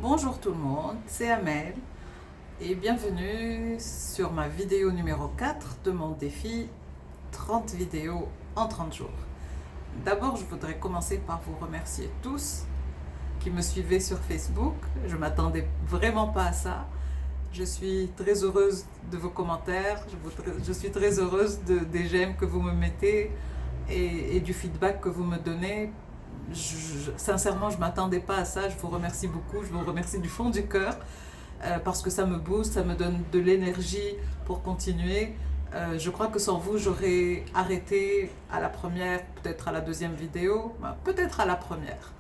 Bonjour tout le monde, c'est Amel et bienvenue sur ma vidéo numéro 4 de mon défi 30 vidéos en 30 jours. D'abord, je voudrais commencer par vous remercier tous qui me suivez sur Facebook. Je ne m'attendais vraiment pas à ça. Je suis très heureuse de vos commentaires, je suis très heureuse des j'aime que vous me mettez et du feedback que vous me donnez. Sincèrement, je ne m'attendais pas à ça. Je vous remercie beaucoup. Je vous remercie du fond du cœur parce que ça me booste, ça me donne de l'énergie pour continuer. Je crois que sans vous, j'aurais arrêté à la première, peut-être à la deuxième vidéo, peut-être à la première.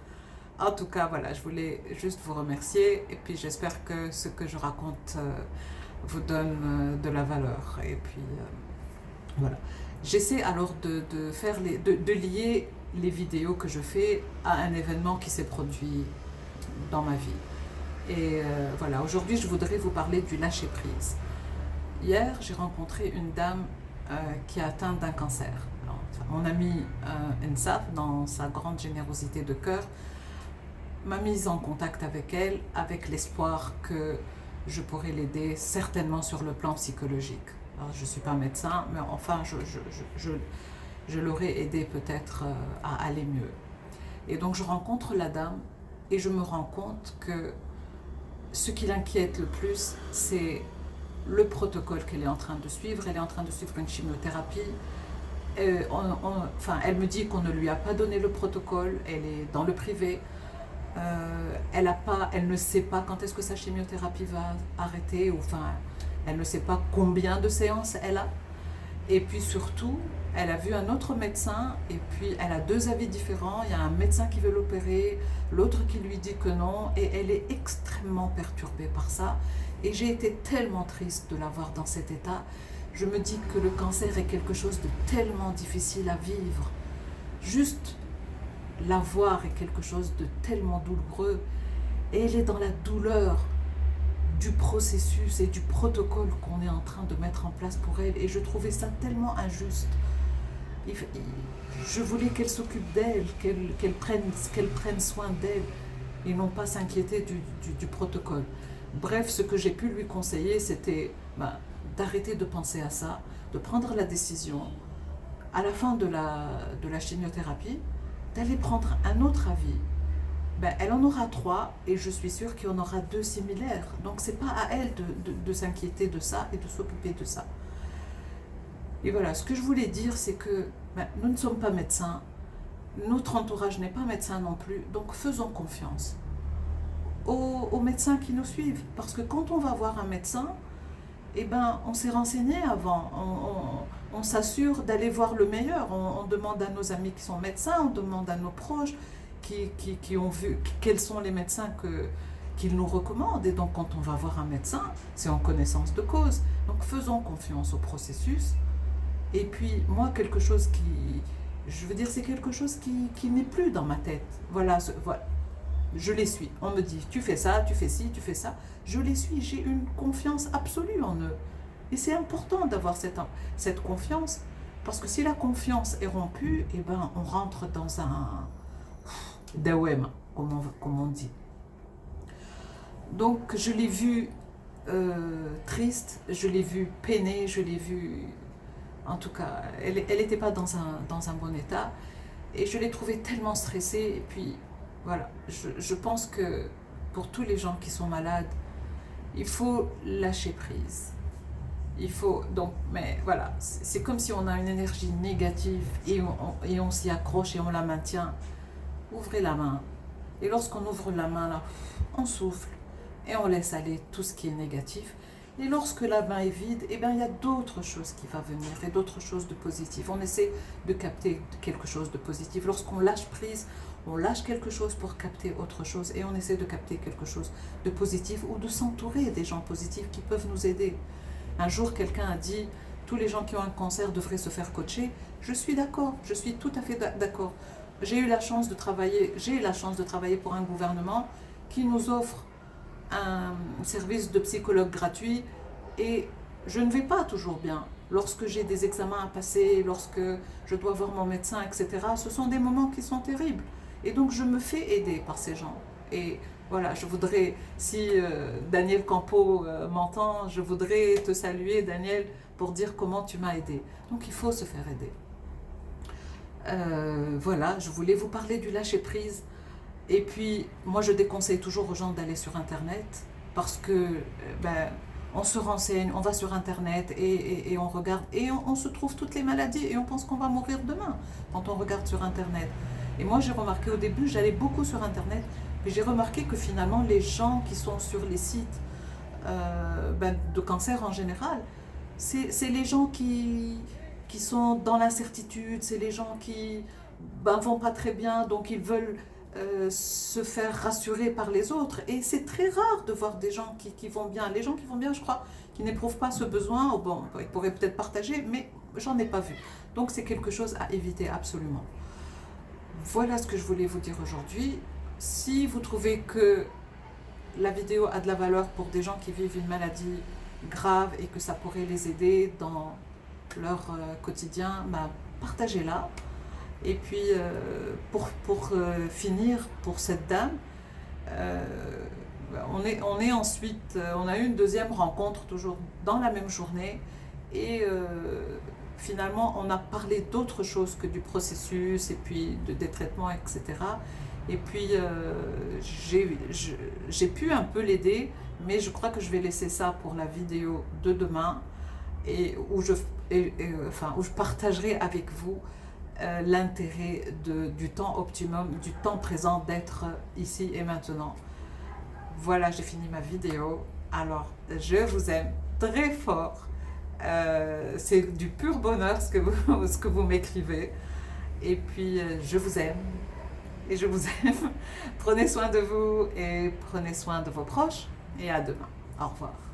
En tout cas, voilà, je voulais juste vous remercier et puis j'espère que ce que je raconte vous donne de la valeur. Et puis, voilà. J'essaie alors de lier les vidéos que je fais à un événement qui s'est produit dans ma vie. Et voilà, aujourd'hui je voudrais vous parler du lâcher-prise. Hier, j'ai rencontré une dame qui est atteinte d'un cancer. Alors, mon ami Ensaf, dans sa grande générosité de cœur, m'a mise en contact avec elle, avec l'espoir que je pourrais l'aider certainement sur le plan psychologique. Alors, je ne suis pas médecin, mais enfin, je l'aurais aidé peut-être à aller mieux. Et donc, je rencontre la dame et je me rends compte que ce qui l'inquiète le plus, c'est le protocole qu'elle est en train de suivre. Elle est en train de suivre une chimiothérapie. Elle me dit qu'on ne lui a pas donné le protocole, elle est dans le privé. Elle ne sait pas quand est-ce que sa chimiothérapie va arrêter, elle ne sait pas combien de séances elle a. Et puis surtout, elle a vu un autre médecin et puis elle a deux avis différents. Il y a un médecin qui veut l'opérer, l'autre qui lui dit que non, et elle est extrêmement perturbée par ça. Et j'ai été tellement triste de la voir dans cet état. Je me dis que le cancer est quelque chose de tellement difficile à vivre. Juste la voir est quelque chose de tellement douloureux. Et elle est dans la douleur du processus et du protocole qu'on est en train de mettre en place pour elle. Et je trouvais ça tellement injuste. Je voulais qu'elle s'occupe d'elle, qu'elle prenne soin d'elle et non pas s'inquiéter du protocole. Bref, ce que j'ai pu lui conseiller, c'était d'arrêter de penser à ça, de prendre la décision, à la fin de la chimiothérapie, d'aller prendre un autre avis. Elle en aura 3 et je suis sûre qu'il y en aura 2 similaires. Donc c'est pas à elle de s'inquiéter de ça et de s'occuper de ça. Et voilà, ce que je voulais dire, c'est que nous ne sommes pas médecins, notre entourage n'est pas médecin non plus, donc faisons confiance aux médecins qui nous suivent. Parce que quand on va voir un médecin, on s'est renseigné avant, on s'assure d'aller voir le meilleur, on demande à nos amis qui sont médecins, on demande à nos proches qui ont vu quels sont les médecins qu'ils nous recommandent. Et donc quand on va voir un médecin, c'est en connaissance de cause. Donc faisons confiance au processus. Et puis moi, c'est quelque chose qui n'est plus dans ma tête. Voilà, je les suis. On me dit, tu fais ça, tu fais ci, tu fais ça. Je les suis, j'ai une confiance absolue en eux. Et c'est important d'avoir cette confiance, parce que si la confiance est rompue, on rentre dans un dawem, comme on dit. Donc je l'ai vue triste, je l'ai vue peinée, je l'ai vue... En tout cas, elle n'était pas dans un bon état. Et je l'ai trouvée tellement stressée. Et puis, voilà, je pense que pour tous les gens qui sont malades, il faut lâcher prise. Mais voilà, c'est comme si on a une énergie négative et on s'y accroche et on la maintient. Ouvrez la main. Et lorsqu'on ouvre la main, là, on souffle et on laisse aller tout ce qui est négatif. Et lorsque la main est vide, il y a d'autres choses qui vont venir et d'autres choses de positives. On essaie de capter quelque chose de positif. Lorsqu'on lâche prise, on lâche quelque chose pour capter autre chose et on essaie de capter quelque chose de positif ou de s'entourer des gens positifs qui peuvent nous aider. Un jour, quelqu'un a dit « Tous les gens qui ont un cancer devraient se faire coacher ». Je suis d'accord, je suis tout à fait d'accord. J'ai la chance de travailler pour un gouvernement qui nous offre un service de psychologue gratuit et je ne vais pas toujours bien. Lorsque j'ai des examens à passer, lorsque je dois voir mon médecin, etc., ce sont des moments qui sont terribles. Et donc je me fais aider par ces gens. Et Voilà, je voudrais, si Daniel Campo m'entend, je voudrais te saluer, Daniel, pour dire comment tu m'as aidé. Donc il faut se faire aider. Voilà, je voulais vous parler du lâcher-prise. Et puis, moi, je déconseille toujours aux gens d'aller sur Internet parce que, ben, on se renseigne, on va sur Internet et on regarde et on se trouve toutes les maladies et on pense qu'on va mourir demain quand on regarde sur Internet. Et moi, j'ai remarqué au début, j'allais beaucoup sur Internet, mais j'ai remarqué que finalement, les gens qui sont sur les sites ben, de cancer en général, c'est les gens qui sont dans l'incertitude, c'est les gens qui ben, vont pas très bien, donc ils veulent se faire rassurer par les autres. Et c'est très rare de voir des gens qui vont bien. Les gens qui vont bien, je crois, qui n'éprouvent pas ce besoin, bon, ils pourraient peut-être partager, mais j'en ai pas vu. Donc c'est quelque chose à éviter absolument. Voilà ce que je voulais vous dire aujourd'hui. Si vous trouvez que la vidéo a de la valeur pour des gens qui vivent une maladie grave et que ça pourrait les aider dans leur quotidien, bah, partagez-la. Et puis, pour finir, pour cette dame, euh, on est ensuite, on a eu une deuxième rencontre toujours dans la même journée et finalement on a parlé d'autre chose que du processus et puis des traitements, etc. Et puis j'ai pu un peu l'aider, mais je crois que je vais laisser ça pour la vidéo de demain et où je partagerai avec vous l'intérêt du temps optimum, du temps présent, d'être ici et maintenant. Voilà, j'ai fini ma vidéo. Alors, je vous aime très fort. C'est du pur bonheur ce que vous m'écrivez. Et puis, je vous aime. Et je vous aime. Prenez soin de vous et prenez soin de vos proches. Et à demain. Au revoir.